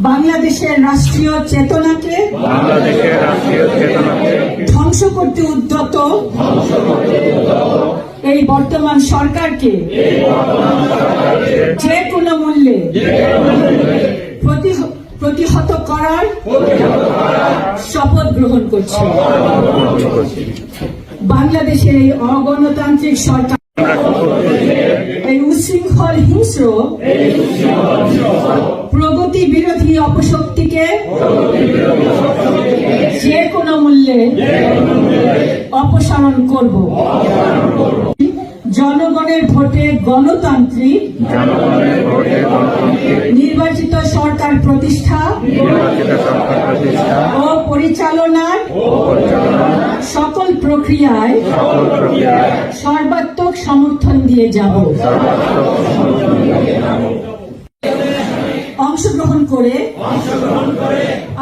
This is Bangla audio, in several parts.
বাংলাদেশের রাষ্ট্রীয় চেতনাকে ধ্বংস করতে উদ্যত এই বর্তমান সরকারকে যে কোনো মূল্যে প্রতিহত করার শপথ গ্রহণ করছে। বাংলাদেশের এই অগণতান্ত্রিক সরকার এই উচ্ছৃঙ্খল হিংস্র প্রগতি বিরোধী অপশক্তিকে যে কোনো মূল্যে অপসারণ করব। জনগণের ভোটে গণতান্ত্রিক নির্বাচিত সরকার প্রতিষ্ঠা ও পরিচালনার সকল প্রক্রিয়ায় সর্বাত্মক সমর্থন দিয়ে যাব। অংশগ্রহণ করে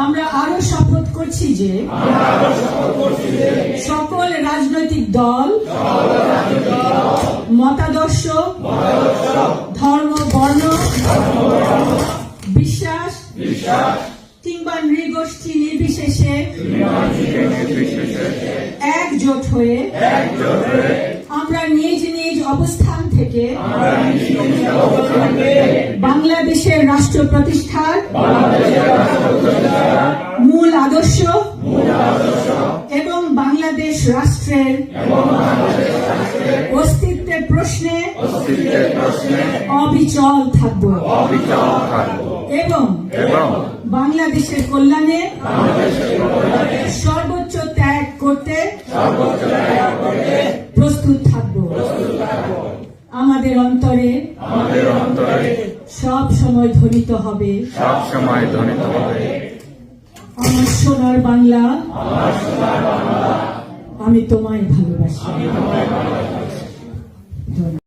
আমরা আরো শপথ করছি যে সকল রাজনৈতিক দল, মতাদর্শ, ধর্ম, বর্ণ, বিশ্বাস কিংবা নৃগোষ্ঠী নির্বিশেষে একজোট হয়ে আমরা নিজ নিজ অবস্থান থেকে বাংলাদেশের রাষ্ট্র প্রতিষ্ঠার মূল আদর্শ এবং বাংলাদেশ রাষ্ট্রের অস্তিত্বের প্রশ্নে অবিচল থাকব এবং বাংলাদেশের কল্যাণে সর্বোচ্চ ত্যাগ করতে প্রস্তুত থাকব। আমাদের অন্তরে সব সময় ধ্বনিত হবে আমার সোনার বাংলা, আমি তোমায় ভালোবাসি।